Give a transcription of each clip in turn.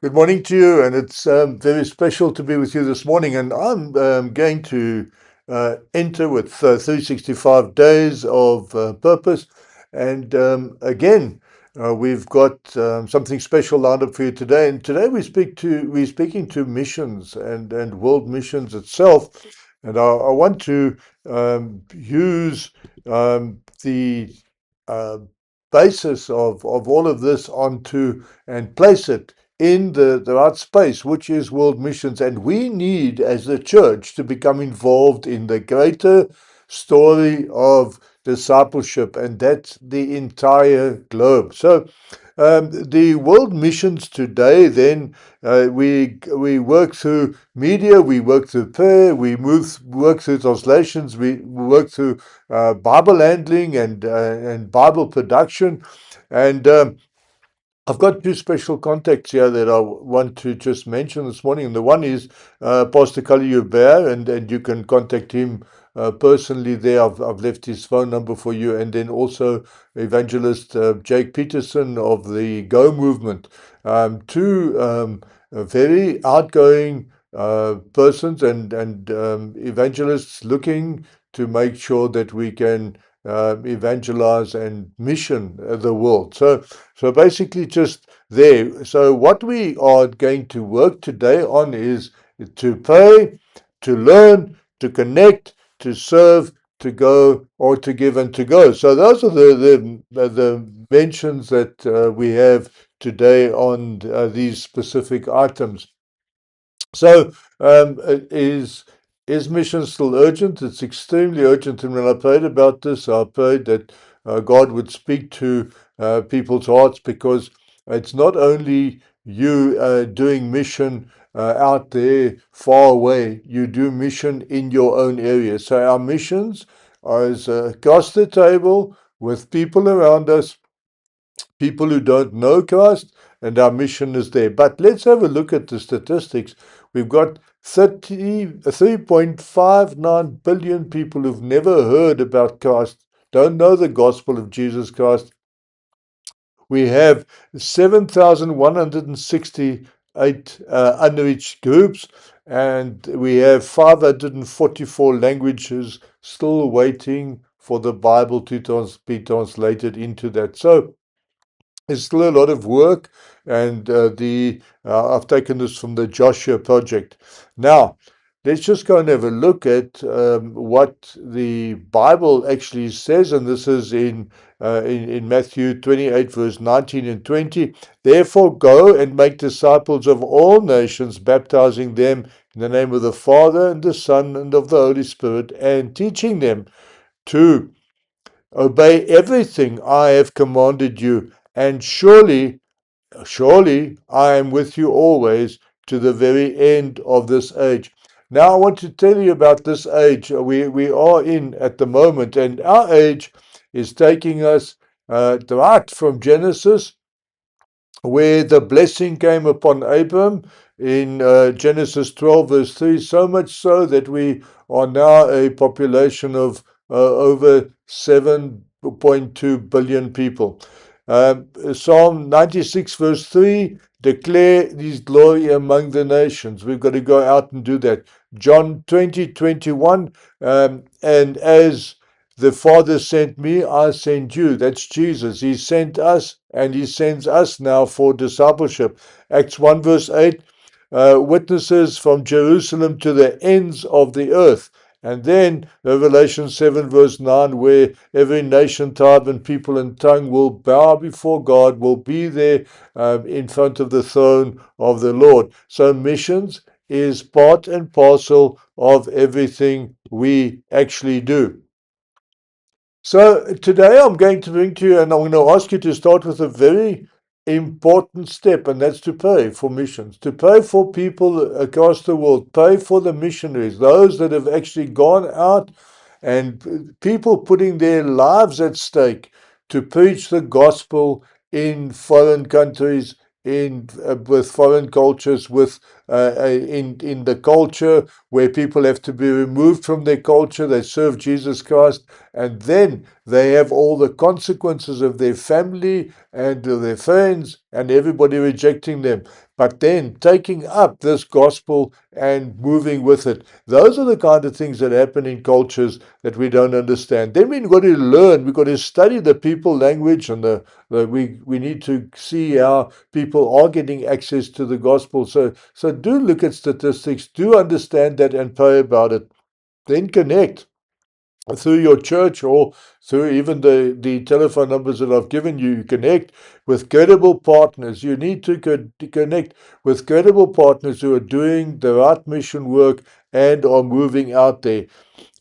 Good morning to you, and it's very special to be with you this morning. And I'm going to enter with 365 days of purpose. And we've got something special lined up for you today. And today we're speaking to missions and world missions itself. And I want to use the uh, basis of all of this onto and place it in the right space, which is world missions. And we need, as the church, to become involved in the greater story of discipleship, and that's the entire globe. So, the world missions today, then we work through media, we work through prayer, work through translations, we work through Bible handling and Bible production, and I've got two special contacts here that I want to just mention this morning. And the one is Pastor Kali Bear, and you can contact him personally there. I've left his phone number for you. And then also Evangelist Jake Peterson of the Go Movement. Two very outgoing persons and evangelists looking to make sure that we can evangelize and mission the world. So basically just there. So what we are going to work today on is to pray, to learn, to connect, to serve, to go, or to give and to go. So those are the mentions that we have today on these specific items. So, is mission still urgent? It's extremely urgent. And when I prayed about this, I prayed that God would speak to people's hearts, because it's not only you doing mission out there far away, you do mission in your own area. So our missions are across the table with people around us, people who don't know Christ, and our mission is there. But let's have a look at the statistics. We've got 3.59 billion people who've never heard about Christ, don't know the gospel of Jesus Christ. We have 7,168 unreached groups, and we have 544 languages still waiting for the Bible to be translated into that. So it's still a lot of work, and I've taken this from the Joshua Project. Now, let's just go and have a look at what the Bible actually says, and this is in Matthew 28, verse 19 and 20. Therefore, go and make disciples of all nations, baptizing them in the name of the Father and the Son and of the Holy Spirit, and teaching them to obey everything I have commanded you, and surely I am with you always to the very end of this age. Now I want to tell you about this age we are in at the moment, and our age is taking us right from Genesis, where the blessing came upon Abram in Genesis 12, verse 3, so much so that we are now a population of over 7.2 billion people. Psalm 96, verse 3, declare his glory among the nations. We've got to go out and do that. John 20:21, and as the Father sent me, I send you. That's Jesus. He sent us, and He sends us now for discipleship. Acts 1, verse 8, witnesses from Jerusalem to the ends of the earth. And then Revelation 7, verse 9, where every nation, tribe, and people and tongue will bow before God, will be there in front of the throne of the Lord. So missions is part and parcel of everything we actually do. So today I'm going to bring to you, and I'm going to ask you to start with a very important step, and that's to pray for missions, to pray for people across the world, pray for the missionaries, those that have actually gone out, and people putting their lives at stake to preach the gospel in foreign countries, in with foreign cultures, with in the culture where people have to be removed from their culture. They serve Jesus Christ, and then they have all the consequences of their family and their friends and everybody rejecting them. but then taking up this gospel and moving with it. Those are the kind of things that happen in cultures that we don't understand. Then we've got to learn, we've got to study the people language, and we need to see how people are getting access to the gospel. So do look at statistics, do understand that and pray about it. Then connect through your church or through even the telephone numbers that I've given you. You connect with credible partners. You need to connect with credible partners who are doing the right mission work and are moving out there.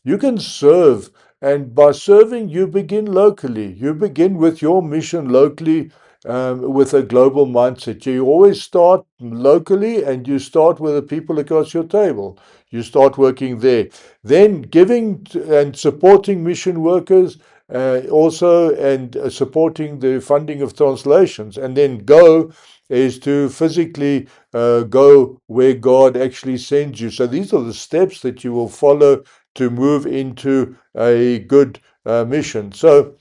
You can serve, and by serving, you begin locally. You begin with your mission locally, with a global mindset. You always start locally and you start with the people across your table. You start working there. Then giving and supporting mission workers, also, and supporting the funding of translations. And then go is to physically go where God actually sends you. So these are the steps that you will follow to move into a good mission. So,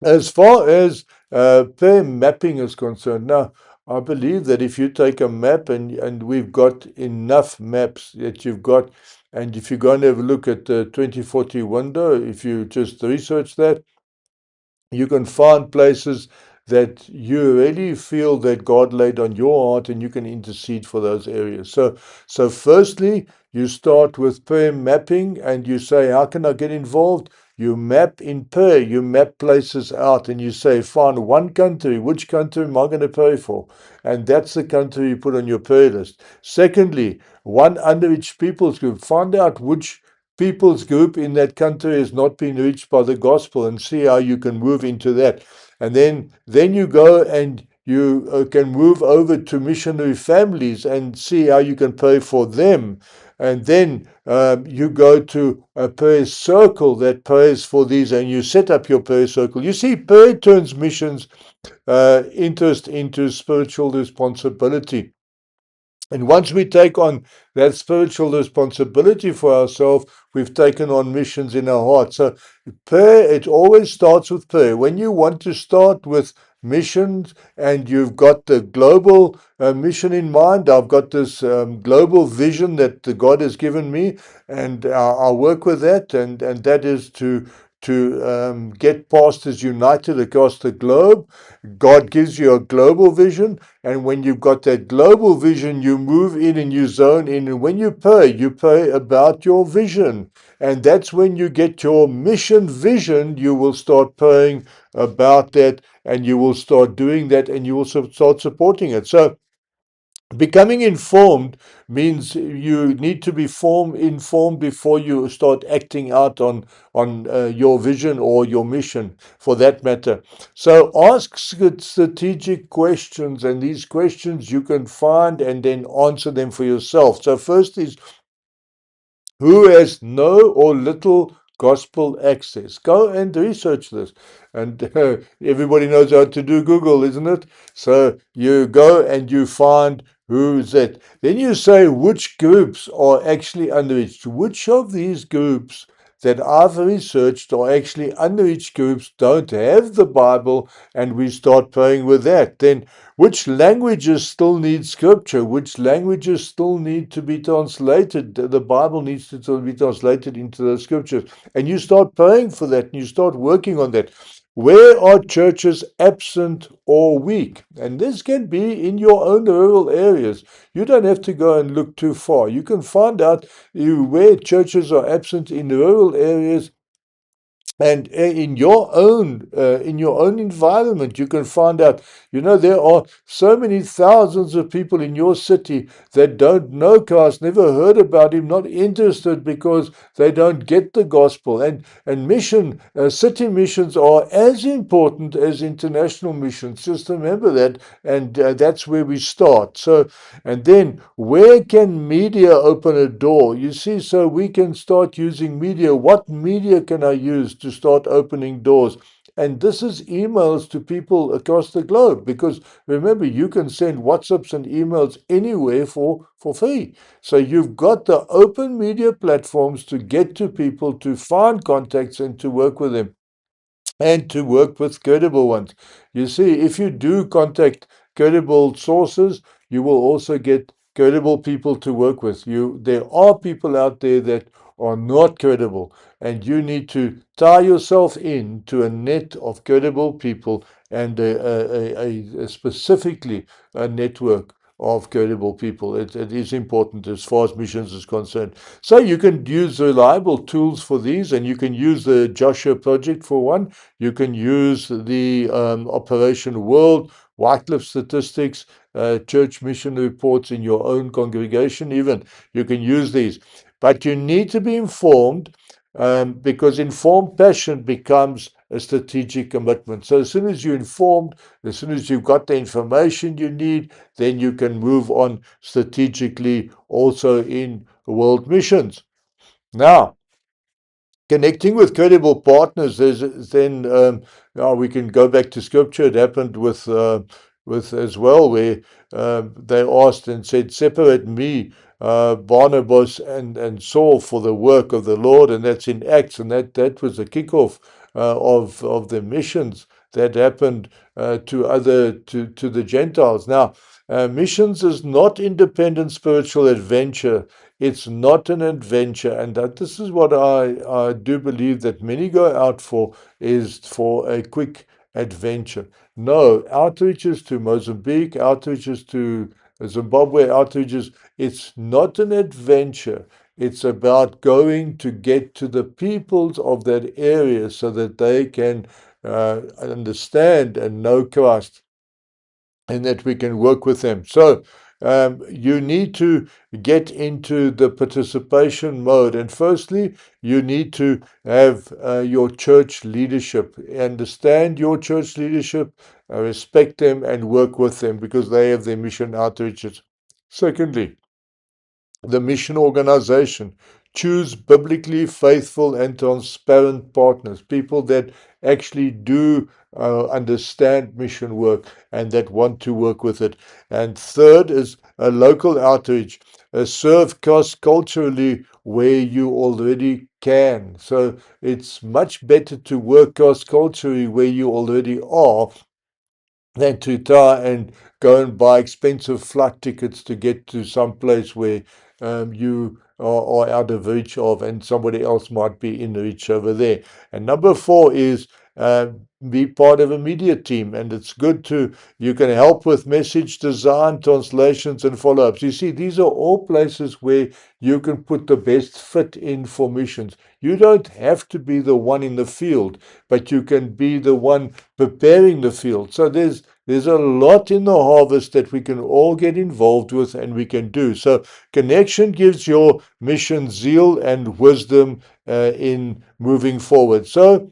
as far as prayer mapping is concerned, now I believe that if you take a map, and we've got enough maps that you've got, and if you go and have a look at the 2040 window, if you just research that, you can find places that you really feel that God laid on your heart, and you can intercede for those areas. So firstly, you start with prayer mapping and you say, how can I get involved? You map in prayer, you map places out, and you say, find one country. Which country am I going to pray for? And that's the country you put on your prayer list. Secondly, one underreached people's group. Find out which people's group in that country has not been reached by the gospel, and see how you can move into that. And then you go and you can move over to missionary families and see how you can pray for them. And then you go to a prayer circle that prays for these, and you set up your prayer circle. You see, prayer turns missions interest into spiritual responsibility. And once we take on that spiritual responsibility for ourselves, we've taken on missions in our heart. So prayer, it always starts with prayer. When you want to start with missions and you've got the global mission in mind, I've got this global vision that God has given me, and I'll work with that, and that is to get pastors united across the globe. God gives you a global vision, and when you've got that global vision, you move in and you zone in. And when you pray about your vision. And that's when you get your mission vision, you will start praying about that, and you will start doing that, and you will start supporting it. So becoming informed means you need to be informed before you start acting out on your vision or your mission, for that matter. So ask strategic questions, and these questions you can find and then answer them for yourself. So first is, who has no or little gospel access? Go and research this. And everybody knows how to do Google, isn't it? So you go and you find who's that. Then you say, which groups are actually underreached? Which of these groups that I've researched are actually underreached groups, don't have the Bible, and we start praying with that. Then which languages still need scripture? Which languages still need to be translated? The Bible needs to be translated into the scriptures. And you start praying for that, and you start working on that. Where are churches absent or weak? And this can be in your own rural areas. You don't have to go and look too far. You can find out where churches are absent in rural areas, and in your own environment. You can find out, there are so many thousands of people in your city that don't know Christ, never heard about him, not interested, because they don't get the gospel. And city missions are as important as international missions. Just remember that, and that's where we start. So, and then where can media open a door? You see, so we can start using media. What media can I use to start opening doors? And this is emails to people across the globe, because remember, you can send WhatsApps and emails anywhere for free. So you've got the open media platforms to get to people, to find contacts, and to work with them, and to work with credible ones. You see, if you do contact credible sources, you will also get credible people to work with. There are people out there that are not credible, and you need to tie yourself into a net of credible people and specifically a network of credible people. It is important as far as missions is concerned. So you can use reliable tools for these, and you can use the Joshua Project for one. You can use the Operation World, Wycliffe statistics, church mission reports in your own congregation even. You can use these. But you need to be informed, because informed passion becomes a strategic commitment. So as soon as you're informed, as soon as you've got the information you need, then you can move on strategically also in world missions. Now, connecting with credible partners, then we can go back to scripture. It happened with as well, where they asked and said, "Separate me, Barnabas and Saul, for the work of the Lord," and that's in Acts, and that was the kickoff of the missions that happened to the Gentiles. Now, missions is not independent spiritual adventure. It's not an adventure, and that this is what I do believe that many go out for, is for a quick adventure. No, outreaches to Mozambique, outreaches to Zimbabwe, outreaches, it's not an adventure. It's about going to get to the peoples of that area so that they can understand and know Christ, and that we can work with them. So you need to get into the participation mode. And firstly, you need to have your church leadership. Understand your church leadership, respect them, and work with them because they have their mission outreaches. Secondly, the mission organization. Choose biblically faithful and transparent partners, people that actually do understand mission work and that want to work with it. And third is a local outreach. Serve cross-culturally where you already can. So it's much better to work cross-culturally where you already are than to try and go and buy expensive flight tickets to get to some place where you are out of reach of, and somebody else might be in reach over there. And number four is be part of a media team, and it's good you can help with message design, translations, and follow-ups. You see, these are all places where you can put the best fit in for missions. You don't have to be the one in the field, but you can be the one preparing the field. So there's a lot in the harvest that we can all get involved with and we can do. So connection gives your mission zeal and wisdom in moving forward. So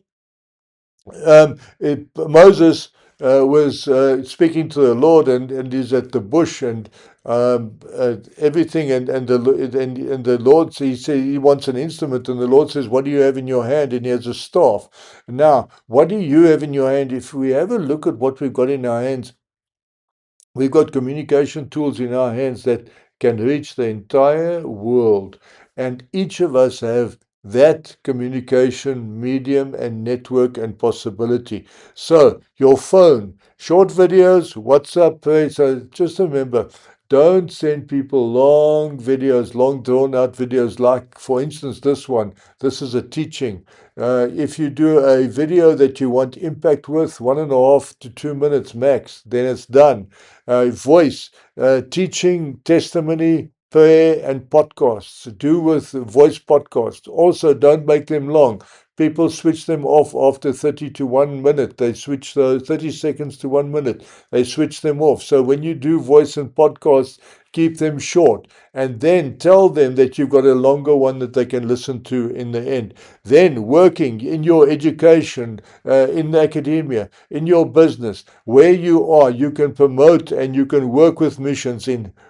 Moses was speaking to the Lord, and he's at the bush, and everything, and the Lord, he said he wants an instrument, and the Lord says, "What do you have in your hand?" And he has a staff. Now, what do you have in your hand? If we have a look at what we've got in our hands, we've got communication tools in our hands that can reach the entire world, and each of us have that communication medium and network and possibility. So your phone, short videos, WhatsApp. So just remember, don't send people long videos, long drawn out videos, like, for instance, this one. This is a teaching. If you do a video that you want impact with, 1.5 to 2 minutes max, then it's done. Voice, teaching, testimony, prayer, and podcasts. Do with voice podcasts. Also, don't make them long. People switch them off after 30 to 1 minute. They switch 30 seconds to 1 minute. They switch them off. So when you do voice and podcasts, keep them short, and then tell them that you've got a longer one that they can listen to in the end. Then working in your education, in academia, in your business, where you are, you can promote and you can work with missions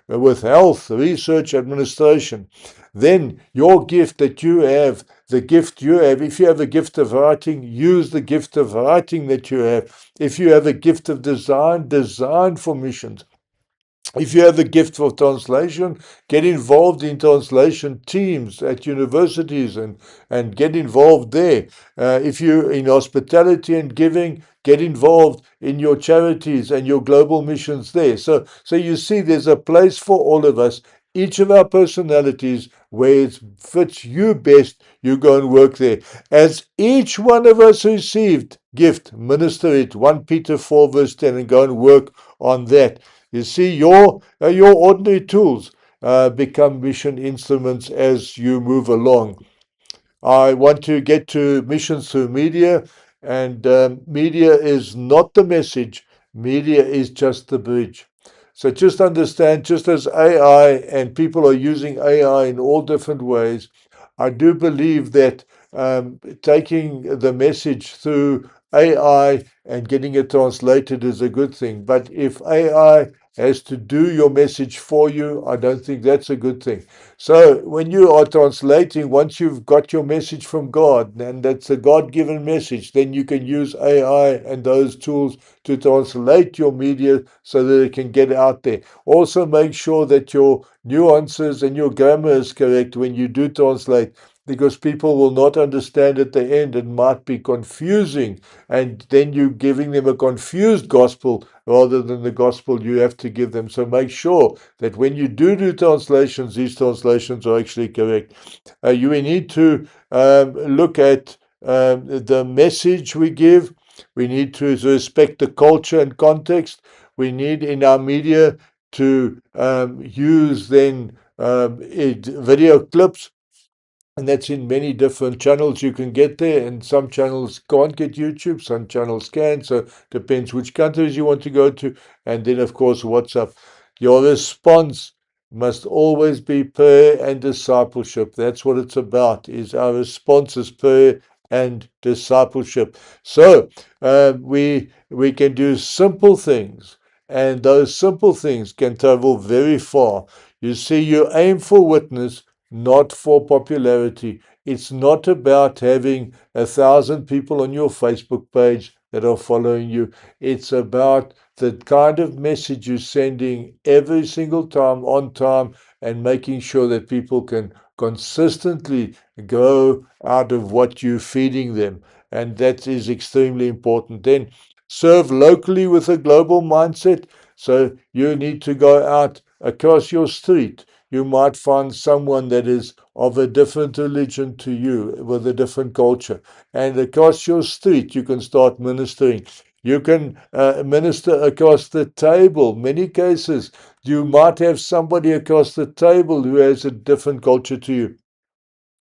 with health, research, administration. Then your gift that you have, the gift you have, if you have a gift of writing, use the gift of writing that you have. If you have a gift of design, design for missions. If you have the gift for translation, get involved in translation teams at universities and get involved there. If you're in hospitality and giving, get involved in your charities and your global missions there. So you see, there's a place for all of us. Each of our personalities, where it fits you best, you go and work there. As each one of us received gift, minister it. 1 Peter 4 verse 10, and go and work on that. You see, your ordinary tools become mission instruments as you move along. I want to get to missions through media, and media is not the message, media is just the bridge. So just understand, just as AI and people are using AI in all different ways, I do believe that taking the message through AI and getting it translated is a good thing. But if AI has to do your message for you, I don't think that's a good thing. So when you are translating, once you've got your message from God, and that's a God-given message, then you can use AI and those tools to translate your media so that it can get out there. Also make sure that your nuances and your grammar is correct when you do translate, because people will not understand at the end. It might be confusing, and then you're giving them a confused gospel rather than the gospel you have to give them. So make sure that when you do translations, these translations are actually correct. You need to look at the message we give. We need to respect the culture and context. We need in our media to use then video clips, and that's in many different channels you can get there. And some channels can't get YouTube, some channels can. So depends which countries you want to go to. And then, of course, WhatsApp. Your response must always be prayer and discipleship. That's what it's about. Is our response is prayer and discipleship. So we can do simple things, and those simple things can travel very far. You see, you aim for witness, not for popularity. It's not about having 1,000 people on your Facebook page that are following you. It's about the kind of message you're sending every single time on time, and making sure that people can consistently grow out of what you're feeding them. And that is extremely important. Then serve locally with a global mindset. So you need to go out across your street. You might find someone that is of a different religion to you, with a different culture. And across your street, you can start ministering. You can minister across the table. Many cases, you might have somebody across the table who has a different culture to you.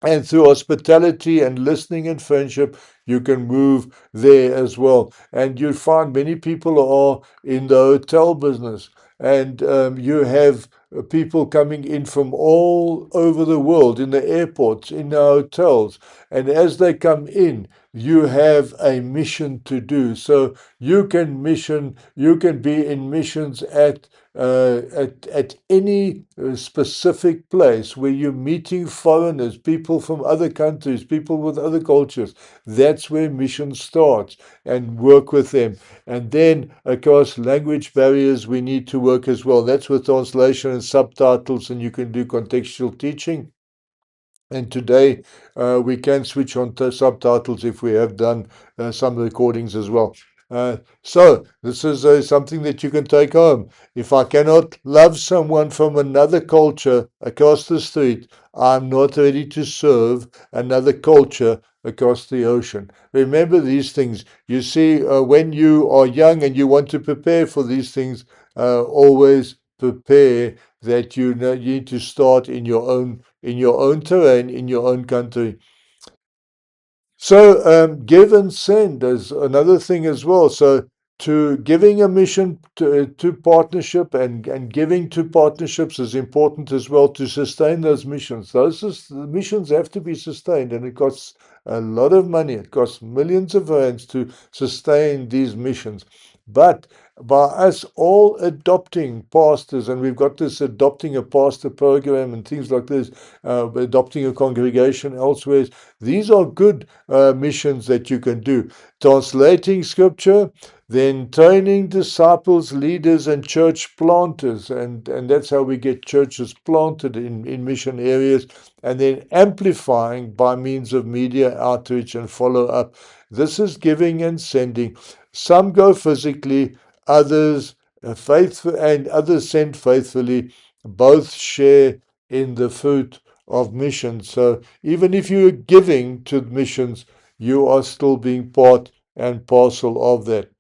And through hospitality and listening and friendship, you can move there as well. And you find many people are in the hotel business, and you have people coming in from all over the world, in the airports, in the hotels. And as they come in, you have a mission to do. So you can be in missions at any specific place where you're meeting foreigners, people from other countries, people with other cultures. That's where mission starts, and work with them. And then, across language barriers, we need to work as well. That's with translation and subtitles, and you can do contextual teaching. And today, we can switch on to subtitles if we have done some recordings as well. So, this is something that you can take home. If I cannot love someone from another culture across the street, I'm not ready to serve another culture across the ocean. Remember these things. You see, when you are young and you want to prepare for these things, always prepare that you know you need to start in your own terrain, in your own country. So give and send is another thing as well. So to giving a mission to partnership, and giving to partnerships is important as well to sustain those missions. The missions have to be sustained, and it costs a lot of money. It costs millions of rands to sustain these missions. But by us all adopting pastors, and we've got this adopting a pastor program and things like this, adopting a congregation elsewhere, these are good missions that you can do. Translating scripture, then training disciples, leaders, and church planters. And that's how we get churches planted in mission areas. And then amplifying by means of media outreach and follow up. This is giving and sending. Some go physically, others faithful, and others send faithfully. Both share in the fruit of mission. So even if you're giving to missions, you are still being part and parcel of that.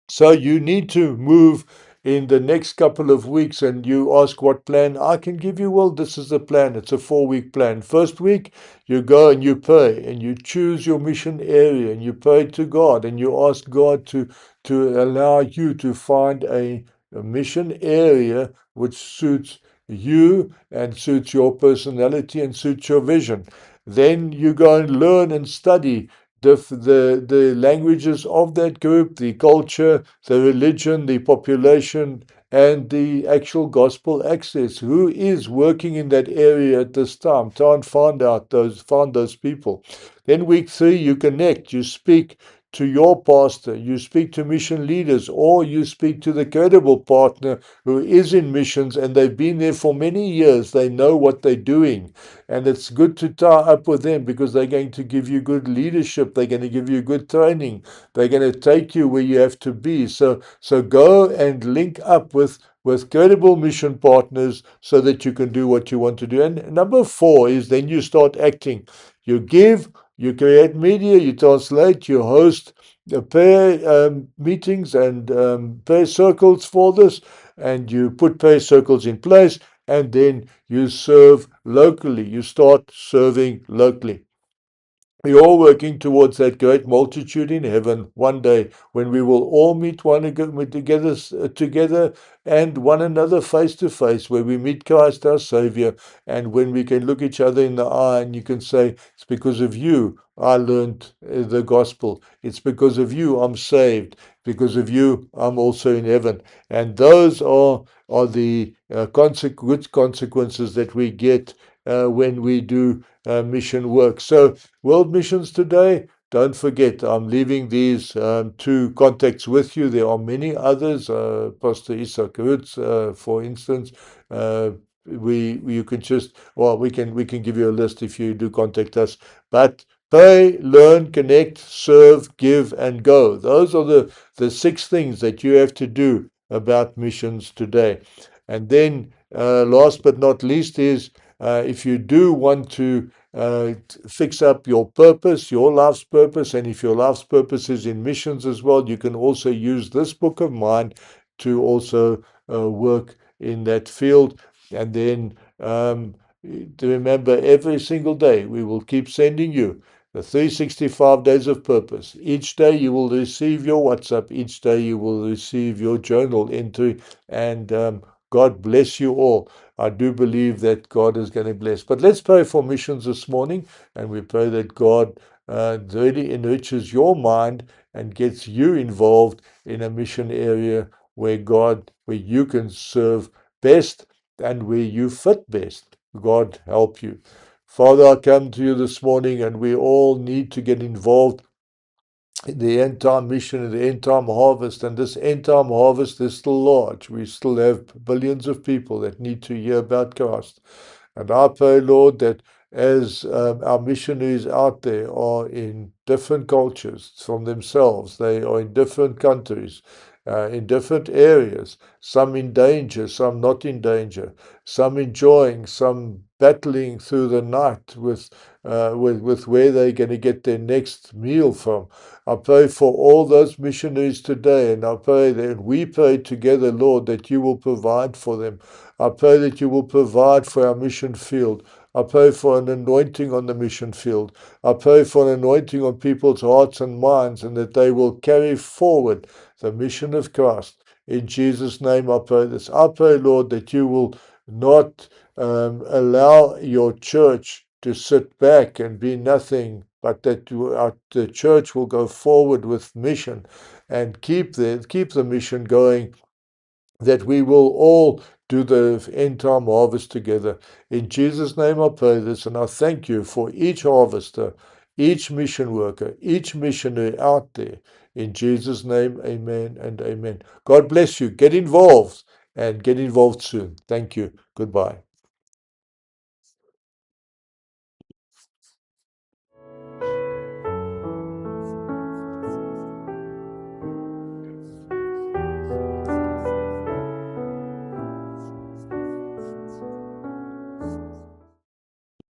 So you need to move in the next couple of weeks, and you ask what plan I can give you. Well, this is the plan. It's a 4-week plan. First week, you go and you pray and you choose your mission area and you pray to God and you ask God to allow you to find a mission area which suits you and suits your personality and suits your vision. Then you go and learn and study the languages of that group, the culture, the religion, the population, and the actual gospel access. Who is working in that area at this time? Try and find those people. Then week 3, you connect, you speak to your pastor, you speak to mission leaders, or you speak to the credible partner who is in missions and they've been there for many years. They know what they're doing. And it's good to tie up with them because they're going to give you good leadership. They're going to give you good training. They're going to take you where you have to be. So go and link up with credible mission partners so that you can do what you want to do. And number 4 is then you start acting. You give, you create media, you translate, you host prayer meetings and prayer circles for this, and you put prayer circles in place, and then you serve locally. You start serving locally. We're all working towards that great multitude in heaven one day when we will all meet together and one another face to face, where we meet Christ our Savior, and when we can look each other in the eye and you can say, it's because of you I learned the gospel. It's because of you I'm saved. Because of you I'm also in heaven. And those are the good consequences that we get when we do mission work. So World Missions Today, don't forget, I'm leaving these 2 contacts with you. There are many others. Pastor Isaac Roots, for instance. You can just, well, we can give you a list if you do contact us. But pray, learn, connect, serve, give, and go. Those are the 6 things that you have to do about missions today. And then, last but not least, is if you do want to fix up your purpose, your life's purpose, and if your life's purpose is in missions as well, you can also use this book of mine to also work in that field. And then to remember, every single day we will keep sending you the 365 days of purpose. Each day you will receive your WhatsApp. Each day you will receive your journal entry. And God bless you all. I do believe that God is going to bless. But let's pray for missions this morning, and we pray that God really enriches your mind and gets you involved in a mission area where you can serve best and where you fit best. God help you. Father, I come to you this morning, and we all need to get involved in the end time mission, in the end time harvest. And this end time harvest is still large. We still have billions of people that need to hear about Christ. And I pray, Lord, that as our missionaries out there are in different cultures from themselves, they are in different countries, in different areas, some in danger, some not in danger, some enjoying, some battling through the night with where they're going to get their next meal from. I pray for all those missionaries today, and I pray that we pray together, Lord, that you will provide for them. I pray that you will provide for our mission field. I pray for an anointing on the mission field. I pray for an anointing on people's hearts and minds, and that they will carry forward the mission of Christ. In Jesus' name I pray this. I pray, Lord, that you will not allow your church to sit back and be nothing but that the church will go forward with mission and keep the mission going, that we will all do the end time harvest together. In Jesus' name I pray this, and I thank you for each harvester, each mission worker, each missionary out there. In Jesus' name, amen and amen. God bless you. Get involved and get involved soon. Thank you. Goodbye.